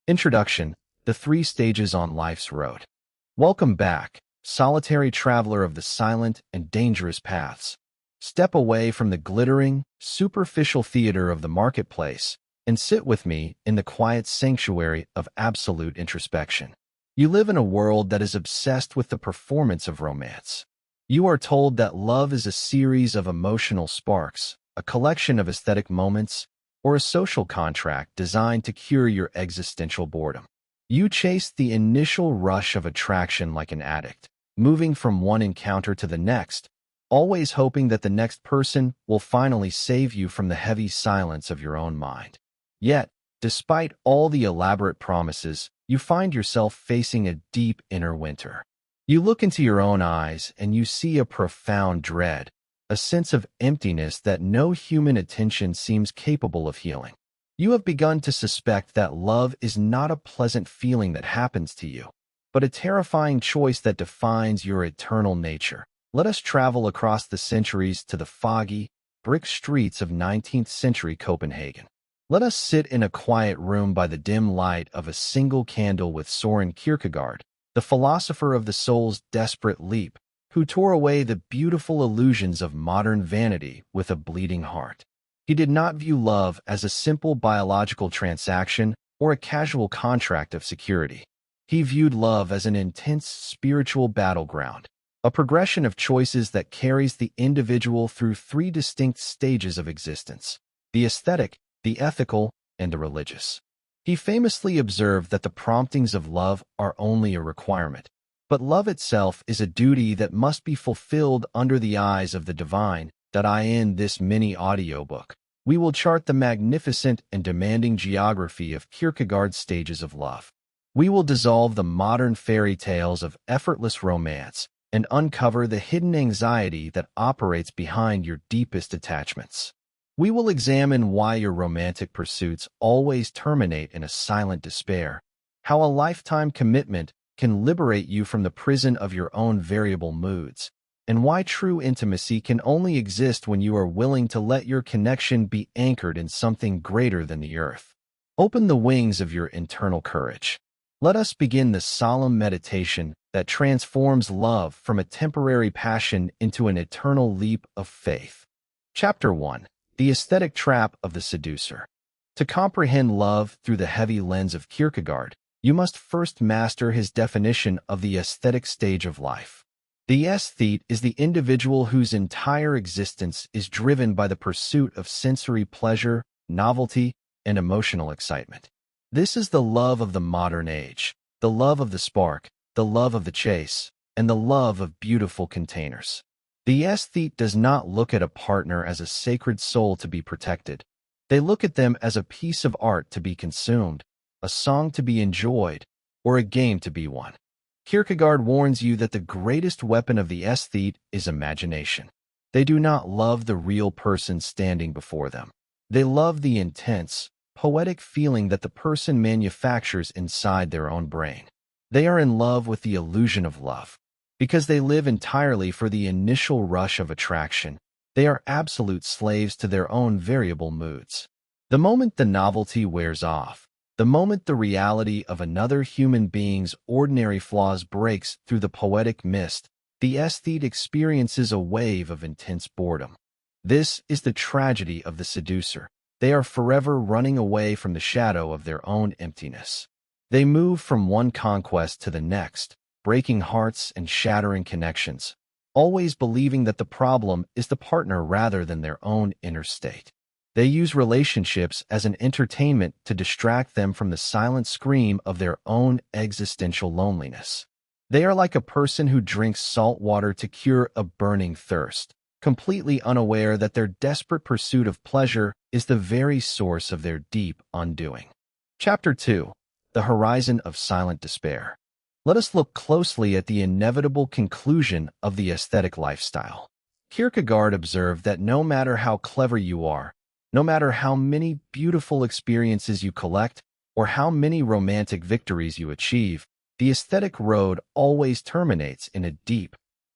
Introduction: The Three Stages on Life's Road. Welcome back, solitary traveler of the silent and dangerous paths. Step away from the glittering, superficial theater of the marketplace and sit with me in the quiet sanctuary of absolute introspection. You live in a world that is obsessed with the performance of romance. You are told that love is a series of emotional sparks, a collection of aesthetic moments, or a social contract designed to cure your existential boredom. You chase the initial rush of attraction like an addict, moving from one encounter to the next, always hoping that the next person will finally save you from the heavy silence of your own mind. Yet, despite all the elaborate promises, you find yourself facing a deep inner winter. You look into your own eyes and you see a profound dread, a sense of emptiness that no human attention seems capable of healing. You have begun to suspect that love is not a pleasant feeling that happens to you, but a terrifying choice that defines your eternal nature. Let us travel across the centuries to the foggy, brick streets of 19th century Copenhagen. Let us sit in a quiet room by the dim light of a single candle with Søren Kierkegaard, the philosopher of the soul's desperate leap, who tore away the beautiful illusions of modern vanity with a bleeding heart. He did not view love as a simple biological transaction or a casual contract of security. He viewed love as an intense spiritual battleground, a progression of choices that carries the individual through three distinct stages of existence: the aesthetic, the ethical, and the religious. He famously observed that the promptings of love are only a requirement, but love itself is a duty that must be fulfilled under the eyes of the divine. In this mini audiobook, we will chart the magnificent and demanding geography of Kierkegaard's stages of love. We will dissolve the modern fairy tales of effortless romance and uncover the hidden anxiety that operates behind your deepest attachments. We will examine why your romantic pursuits always terminate in a silent despair, how a lifetime commitment can liberate you from the prison of your own variable moods, and why true intimacy can only exist when you are willing to let your connection be anchored in something greater than the earth. Open the wings of your internal courage. Let us begin the solemn meditation that transforms love from a temporary passion into an eternal leap of faith. Chapter 1. The Aesthetic Trap of the Seducer. To comprehend love through the heavy lens of Kierkegaard, you must first master his definition of the aesthetic stage of life. The aesthete is the individual whose entire existence is driven by the pursuit of sensory pleasure, novelty, and emotional excitement. This is the love of the modern age, the love of the spark, the love of the chase, and the love of beautiful containers. The aesthete does not look at a partner as a sacred soul to be protected. They look at them as a piece of art to be consumed, a song to be enjoyed, or a game to be won. Kierkegaard warns you that the greatest weapon of the aesthete is imagination. They do not love the real person standing before them. They love the intense, poetic feeling that the person manufactures inside their own brain. They are in love with the illusion of love. Because they live entirely for the initial rush of attraction, they are absolute slaves to their own variable moods. The moment the novelty wears off, the moment the reality of another human being's ordinary flaws breaks through the poetic mist, the aesthete experiences a wave of intense boredom. This is the tragedy of the seducer. They are forever running away from the shadow of their own emptiness. They move from one conquest to the next, breaking hearts and shattering connections, always believing that the problem is the partner rather than their own inner state. They use relationships as an entertainment to distract them from the silent scream of their own existential loneliness. They are like a person who drinks salt water to cure a burning thirst, completely unaware that their desperate pursuit of pleasure is the very source of their deep undoing. Chapter 2. The Horizon of Silent Despair. Let us look closely at the inevitable conclusion of the aesthetic lifestyle. Kierkegaard observed that no matter how clever you are, no matter how many beautiful experiences you collect, or how many romantic victories you achieve, the aesthetic road always terminates in a deep,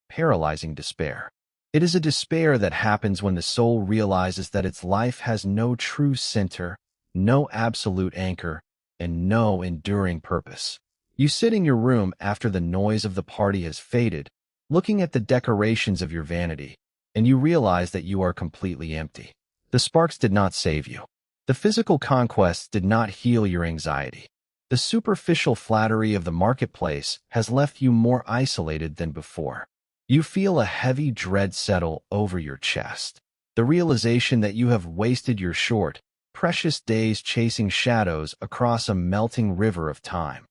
paralyzing despair. It is a despair that happens when the soul realizes that its life has no true center, no absolute anchor, and no enduring purpose. You sit in your room after the noise of the party has faded, looking at the decorations of your vanity, and you realize that you are completely empty. The sparks did not save you. The physical conquests did not heal your anxiety. The superficial flattery of the marketplace has left you more isolated than before. You feel a heavy dread settle over your chest. The realization that you have wasted your short, precious days chasing shadows across a melting river of time.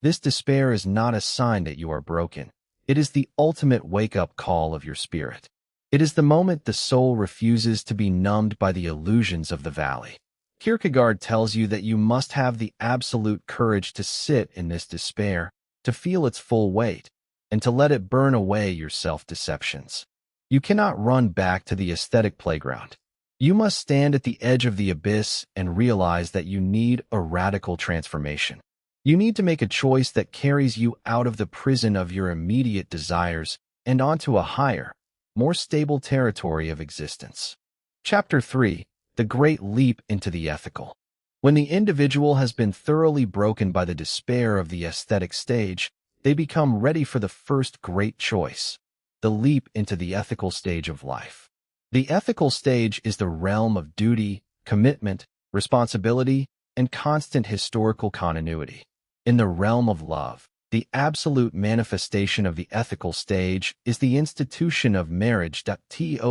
This despair is not a sign that you are broken. It is the ultimate wake-up call of your spirit. It is the moment the soul refuses to be numbed by the illusions of the valley. Kierkegaard tells you that you must have the absolute courage to sit in this despair, to feel its full weight, and to let it burn away your self-deceptions. You cannot run back to the aesthetic playground. You must stand at the edge of the abyss and realize that you need a radical transformation. You need to make a choice that carries you out of the prison of your immediate desires and onto a higher, more stable territory of existence. Chapter 3. The Great Leap into the Ethical. When the individual has been thoroughly broken by the despair of the aesthetic stage, they become ready for the first great choice, the leap into the ethical stage of life. The ethical stage is the realm of duty, commitment, responsibility, and constant historical continuity. In the realm of love, the absolute manifestation of the ethical stage is the institution of marriage. To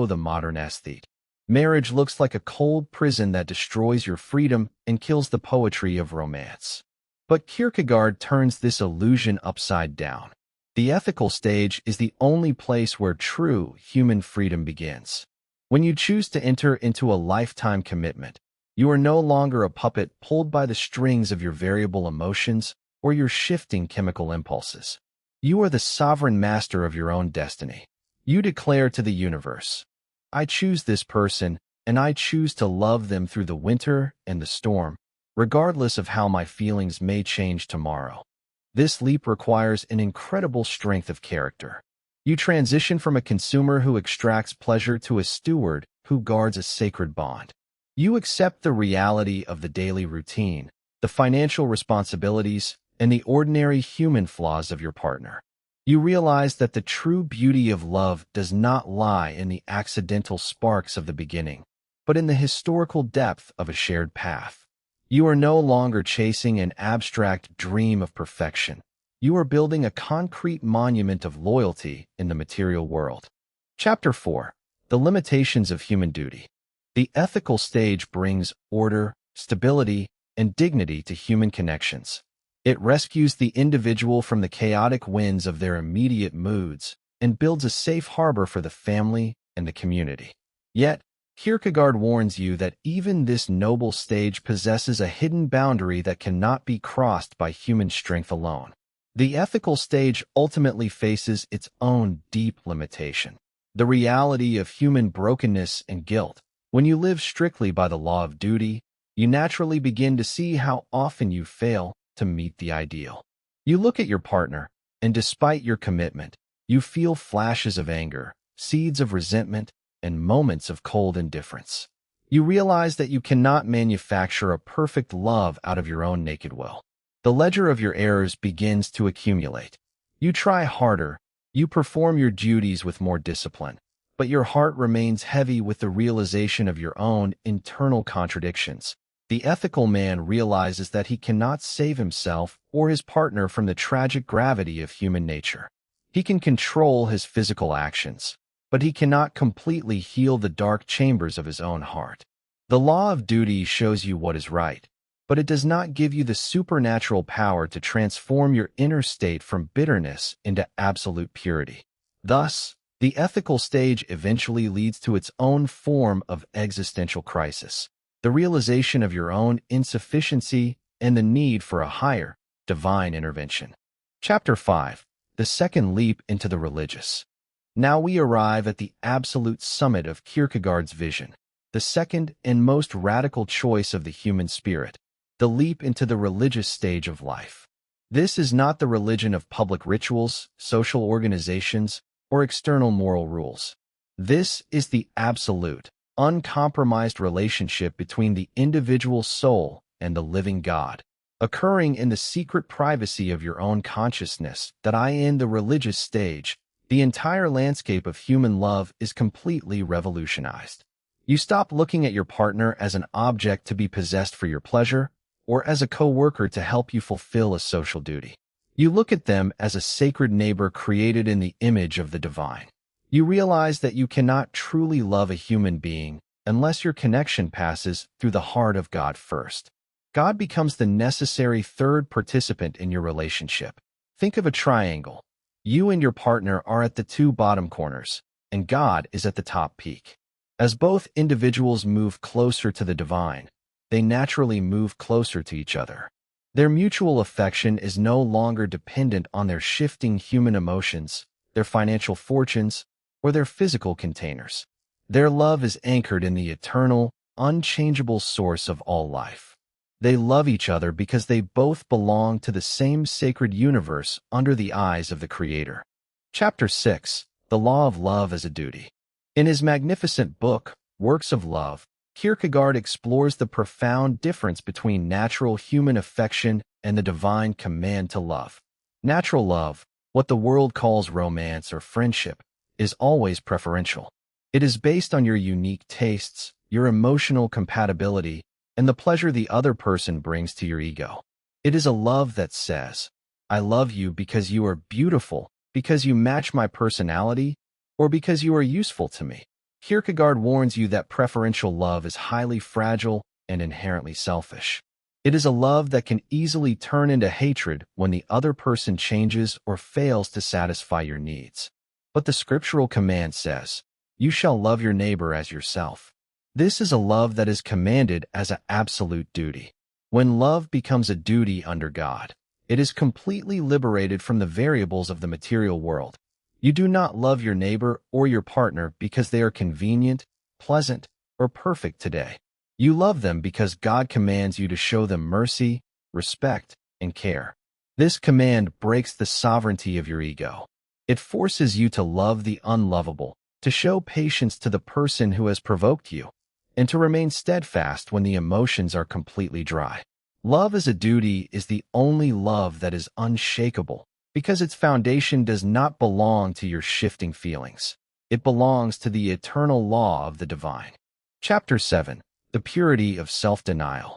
the modern aesthete, marriage looks like a cold prison that destroys your freedom and kills the poetry of romance. But Kierkegaard turns this illusion upside down. The ethical stage is the only place where true human freedom begins. When you choose to enter into a lifetime commitment, you are no longer a puppet pulled by the strings of your variable emotions or your shifting chemical impulses. You are the sovereign master of your own destiny. You declare to the universe, I choose this person, and I choose to love them through the winter and the storm, regardless of how my feelings may change tomorrow. This leap requires an incredible strength of character. You transition from a consumer who extracts pleasure to a steward who guards a sacred bond. You accept the reality of the daily routine, the financial responsibilities, and the ordinary human flaws of your partner. You realize that the true beauty of love does not lie in the accidental sparks of the beginning, but in the historical depth of a shared path. You are no longer chasing an abstract dream of perfection. You are building a concrete monument of loyalty in the material world. Chapter 4. The Limitations of Human Duty. The ethical stage brings order, stability, and dignity to human connections. It rescues the individual from the chaotic winds of their immediate moods and builds a safe harbor for the family and the community. Yet, Kierkegaard warns you that even this noble stage possesses a hidden boundary that cannot be crossed by human strength alone. The ethical stage ultimately faces its own deep limitation, the reality of human brokenness and guilt. When you live strictly by the law of duty, you naturally begin to see how often you fail to meet the ideal. You look at your partner, and despite your commitment, you feel flashes of anger, seeds of resentment, and moments of cold indifference. You realize that you cannot manufacture a perfect love out of your own naked will. The ledger of your errors begins to accumulate. You try harder, you perform your duties with more discipline, but your heart remains heavy with the realization of your own internal contradictions. The ethical man realizes that he cannot save himself or his partner from the tragic gravity of human nature. He can control his physical actions, but he cannot completely heal the dark chambers of his own heart. The law of duty shows you what is right, but it does not give you the supernatural power to transform your inner state from bitterness into absolute purity. Thus, the ethical stage eventually leads to its own form of existential crisis, the realization of your own insufficiency and the need for a higher, divine intervention. Chapter 5. The Second Leap into the Religious. Now we arrive at the absolute summit of Kierkegaard's vision, the second and most radical choice of the human spirit, the leap into the religious stage of life. This is not the religion of public rituals, social organizations, or external moral rules. This is the absolute, uncompromised relationship between the individual soul and the living God. occurring in the secret privacy of your own consciousness, that in the religious stage, the entire landscape of human love is completely revolutionized. You stop looking at your partner as an object to be possessed for your pleasure, or as a co-worker to help you fulfill a social duty. You look at them as a sacred neighbor created in the image of the divine. You realize that you cannot truly love a human being unless your connection passes through the heart of God first. God becomes the necessary third participant in your relationship. Think of a triangle. You and your partner are at the two bottom corners, and God is at the top peak. As both individuals move closer to the divine, they naturally move closer to each other. Their mutual affection is no longer dependent on their shifting human emotions, their financial fortunes, or their physical containers. Their love is anchored in the eternal, unchangeable source of all life. They love each other because they both belong to the same sacred universe under the eyes of the Creator. Chapter 6. The Law of Love as a Duty. In his magnificent book, Works of Love, Kierkegaard explores the profound difference between natural human affection and the divine command to love. Natural love, what the world calls romance or friendship, is always preferential. It is based on your unique tastes, your emotional compatibility, and the pleasure the other person brings to your ego. It is a love that says, I love you because you are beautiful, because you match my personality, or because you are useful to me. Kierkegaard warns you that preferential love is highly fragile and inherently selfish. It is a love that can easily turn into hatred when the other person changes or fails to satisfy your needs. But the scriptural command says, you shall love your neighbor as yourself. This is a love that is commanded as an absolute duty. When love becomes a duty under God, it is completely liberated from the variables of the material world. You do not love your neighbor or your partner because they are convenient, pleasant, or perfect today. You love them because God commands you to show them mercy, respect, and care. This command breaks the sovereignty of your ego. It forces you to love the unlovable, to show patience to the person who has provoked you, and to remain steadfast when the emotions are completely dry. Love as a duty is the only love that is unshakable, because its foundation does not belong to your shifting feelings. It belongs to the eternal law of the divine. Chapter 7. The Purity of Self-Denial.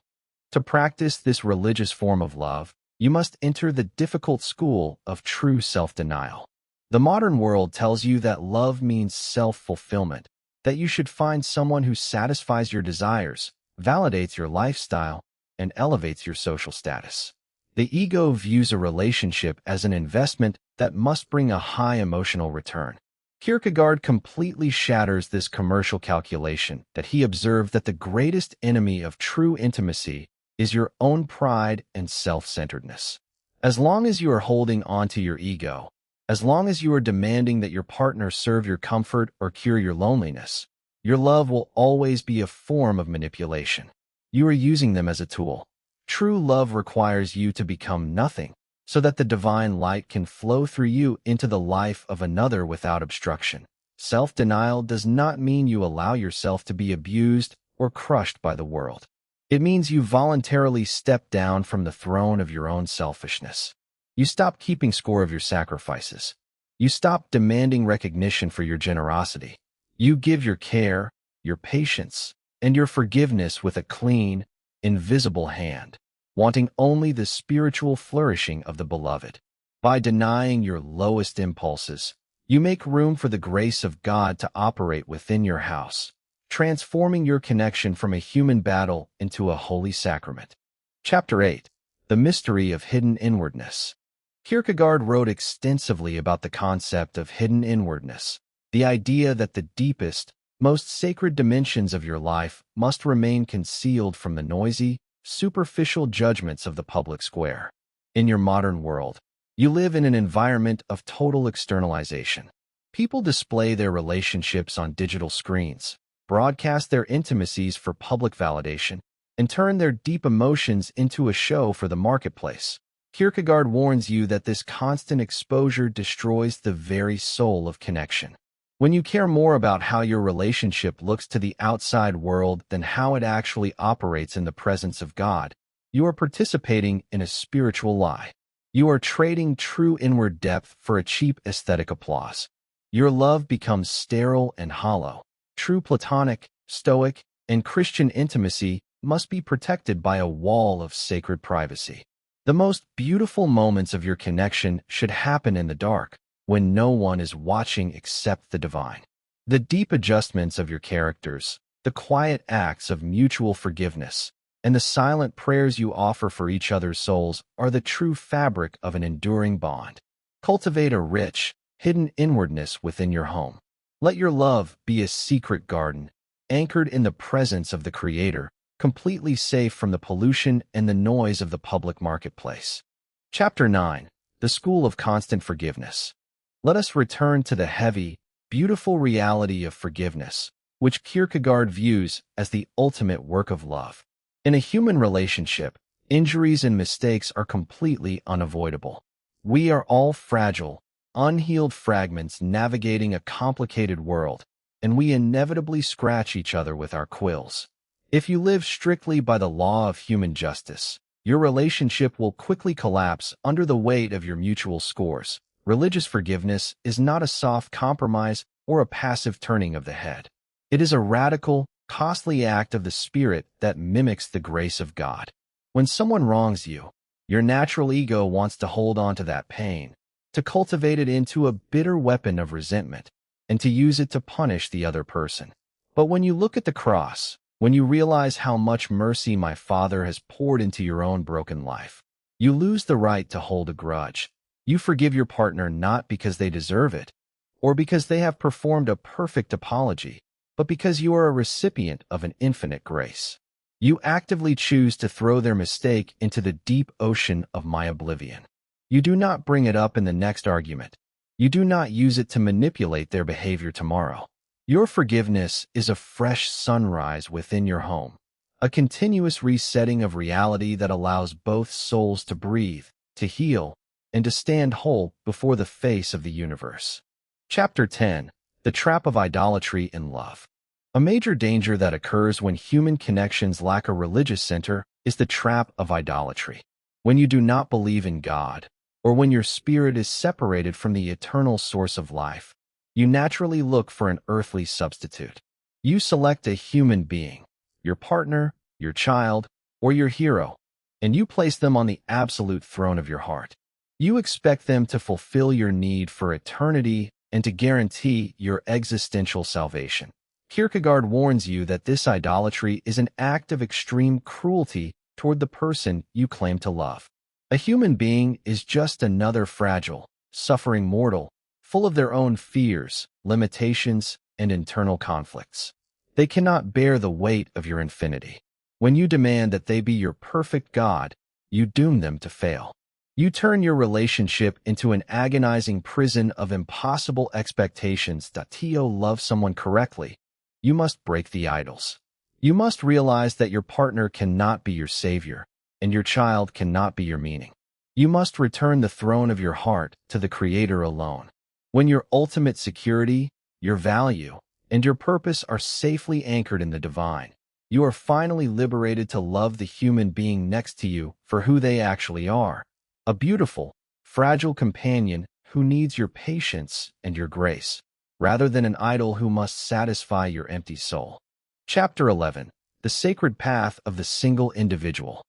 To practice this religious form of love, you must enter the difficult school of true self-denial. The modern world tells you that love means self-fulfillment, that you should find someone who satisfies your desires, validates your lifestyle, and elevates your social status. The ego views a relationship as an investment that must bring a high emotional return. Kierkegaard completely shatters this commercial calculation that he observed that the greatest enemy of true intimacy is your own pride and self-centeredness. As long as you are holding on to your ego, as long as you are demanding that your partner serve your comfort or cure your loneliness, your love will always be a form of manipulation. You are using them as a tool. True love requires you to become nothing, so that the divine light can flow through you into the life of another without obstruction. Self-denial does not mean you allow yourself to be abused or crushed by the world. It means you voluntarily step down from the throne of your own selfishness. You stop keeping score of your sacrifices. You stop demanding recognition for your generosity. You give your care, your patience, and your forgiveness with a clean, invisible hand, wanting only the spiritual flourishing of the beloved. By denying your lowest impulses, you make room for the grace of God to operate within your house, transforming your connection from a human battle into a holy sacrament. Chapter 8. The Mystery of Hidden Inwardness. Kierkegaard wrote extensively about the concept of hidden inwardness, the idea that the deepest, most sacred dimensions of your life must remain concealed from the noisy, superficial judgments of the public square. In your modern world, you live in an environment of total externalization. People display their relationships on digital screens, broadcast their intimacies for public validation, and turn their deep emotions into a show for the marketplace. Kierkegaard warns you that this constant exposure destroys the very soul of connection. When you care more about how your relationship looks to the outside world than how it actually operates in the presence of God, You are participating in a spiritual lie. You are trading true inward depth for a cheap aesthetic applause. Your love becomes sterile and hollow. True platonic, stoic, and Christian intimacy must be protected by a wall of sacred privacy. The most beautiful moments of your connection should happen in the dark, when no one is watching except the divine. The deep adjustments of your characters, the quiet acts of mutual forgiveness, and the silent prayers you offer for each other's souls are the true fabric of an enduring bond. Cultivate a rich, hidden inwardness within your home. Let your love be a secret garden, anchored in the presence of the Creator, completely safe from the pollution and the noise of the public marketplace. Chapter 9. The School of Constant Forgiveness. Let us return to the heavy, beautiful reality of forgiveness, which Kierkegaard views as the ultimate work of love. In a human relationship, injuries and mistakes are completely unavoidable. We are all fragile, unhealed fragments navigating a complicated world, and we inevitably scratch each other with our quills. If you live strictly by the law of human justice, your relationship will quickly collapse under the weight of your mutual scores. Religious forgiveness is not a soft compromise or a passive turning of the head. It is a radical, costly act of the Spirit that mimics the grace of God. When someone wrongs you, your natural ego wants to hold on to that pain, to cultivate it into a bitter weapon of resentment, and to use it to punish the other person. But when you look at the cross, when you realize how much mercy my Father has poured into your own broken life, you lose the right to hold a grudge. You forgive your partner not because they deserve it, or because they have performed a perfect apology, but because you are a recipient of an infinite grace. You actively choose to throw their mistake into the deep ocean of my oblivion. You do not bring it up in the next argument. You do not use it to manipulate their behavior tomorrow. Your forgiveness is a fresh sunrise within your home, a continuous resetting of reality that allows both souls to breathe, to heal, and to stand whole before the face of the universe. Chapter 10. The Trap of Idolatry in Love. A major danger that occurs when human connections lack a religious center is the trap of idolatry. When you do not believe in God, or when your spirit is separated from the eternal source of life, you naturally look for an earthly substitute. You select a human being, your partner, your child, or your hero, and you place them on the absolute throne of your heart. You expect them to fulfill your need for eternity and to guarantee your existential salvation. Kierkegaard warns you that this idolatry is an act of extreme cruelty toward the person you claim to love. A human being is just another fragile, suffering mortal, full of their own fears, limitations, and internal conflicts. They cannot bear the weight of your infinity. When you demand that they be your perfect God, you doom them to fail. You turn your relationship into an agonizing prison of impossible expectations. To love someone correctly, you must break the idols. You must realize that your partner cannot be your savior, and your child cannot be your meaning. You must return the throne of your heart to the Creator alone. When your ultimate security, your value, and your purpose are safely anchored in the divine, you are finally liberated to love the human being next to you for who they actually are. A beautiful, fragile companion who needs your patience and your grace, rather than an idol who must satisfy your empty soul. Chapter 11. The Sacred Path of the Single Individual.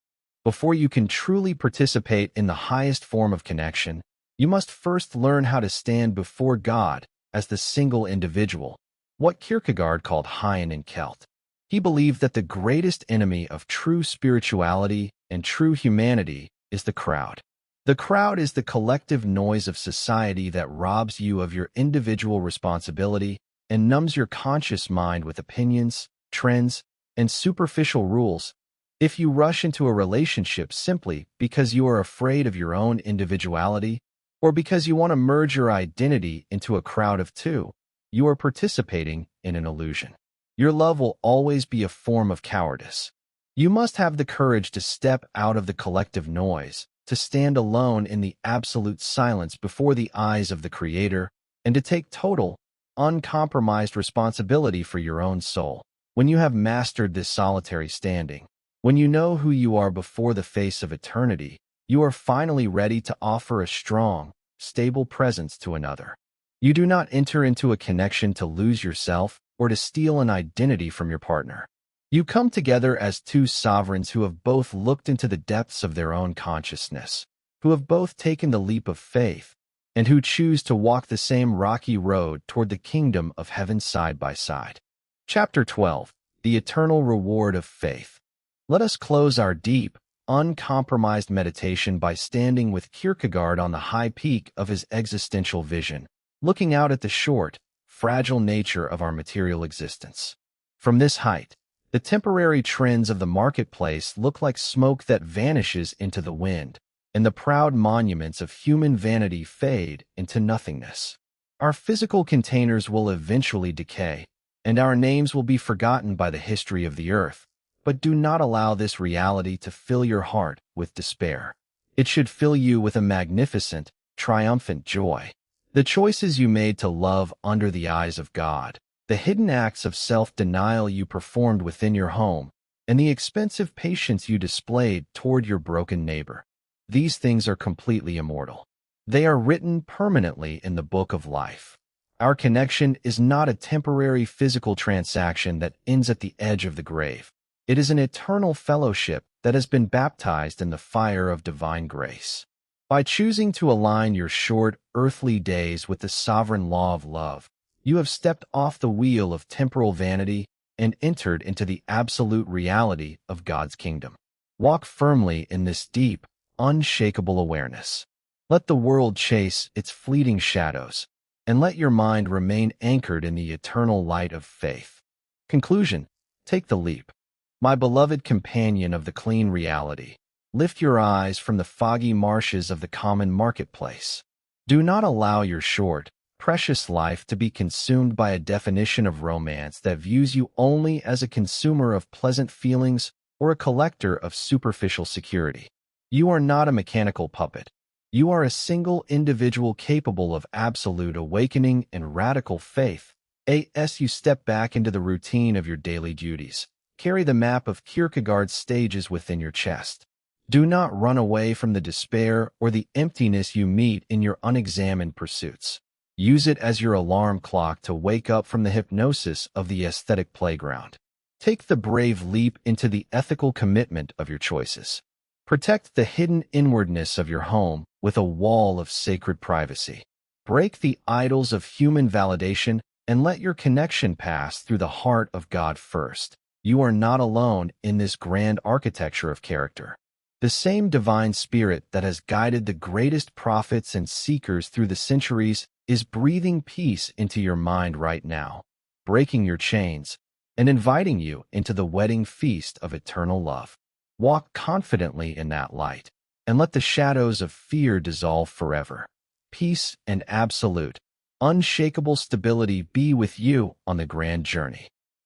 Before you can truly participate in the highest form of connection, you must first learn how to stand before God as the single individual, what Kierkegaard called Hein in Celt. He believed that the greatest enemy of true spirituality and true humanity is the crowd. The crowd is the collective noise of society that robs you of your individual responsibility and numbs your conscious mind with opinions, trends, and superficial rules. If you rush into a relationship simply because you are afraid of your own individuality, or because you want to merge your identity into a crowd of two, you are participating in an illusion. Your love will always be a form of cowardice. You must have the courage to step out of the collective noise, to stand alone in the absolute silence before the eyes of the Creator, and to take total, uncompromised responsibility for your own soul. When you have mastered this solitary standing, When you know who you are before the face of eternity, you are finally ready to offer a strong, stable presence to another. You do not enter into a connection to lose yourself or to steal an identity from your partner. You come together as two sovereigns who have both looked into the depths of their own consciousness, who have both taken the leap of faith, and who choose to walk the same rocky road toward the kingdom of heaven side by side. Chapter 12. The Eternal Reward of Faith. Let us close our deep, uncompromised meditation by standing with Kierkegaard on the high peak of his existential vision, looking out at the short, fragile nature of our material existence. From this height, the temporary trends of the marketplace look like smoke that vanishes into the wind, and the proud monuments of human vanity fade into nothingness. Our physical containers will eventually decay, and our names will be forgotten by the history of the earth. But do not allow this reality to fill your heart with despair. It should fill you with a magnificent, triumphant joy. The choices you made to love under the eyes of God, the hidden acts of self-denial you performed within your home, and the expensive patience you displayed toward your broken neighbor. These things are completely immortal. They are written permanently in the book of life. Our connection is not a temporary physical transaction that ends at the edge of the grave. It is an eternal fellowship that has been baptized in the fire of divine grace. By choosing to align your short, earthly days with the sovereign law of love, you have stepped off the wheel of temporal vanity and entered into the absolute reality of God's kingdom. Walk firmly in this deep, unshakable awareness. Let the world chase its fleeting shadows, and let your mind remain anchored in the eternal light of faith. Conclusion: take the leap. My beloved companion of the clean reality, lift your eyes from the foggy marshes of the common marketplace. Do not allow your short, precious life to be consumed by a definition of romance that views you only as a consumer of pleasant feelings or a collector of superficial security. You are not a mechanical puppet. You are a single individual capable of absolute awakening and radical faith. As you step back into the routine of your daily duties, carry the map of Kierkegaard's stages within your chest. Do not run away from the despair or the emptiness you meet in your unexamined pursuits. Use it as your alarm clock to wake up from the hypnosis of the aesthetic playground. Take the brave leap into the ethical commitment of your choices. Protect the hidden inwardness of your home with a wall of sacred privacy. Break the idols of human validation and let your connection pass through the heart of God first. You are not alone in this grand architecture of character. The same divine spirit that has guided the greatest prophets and seekers through the centuries is breathing peace into your mind right now, breaking your chains, and inviting you into the wedding feast of eternal love. Walk confidently in that light, and let the shadows of fear dissolve forever. Peace and absolute, unshakable stability be with you on the grand journey.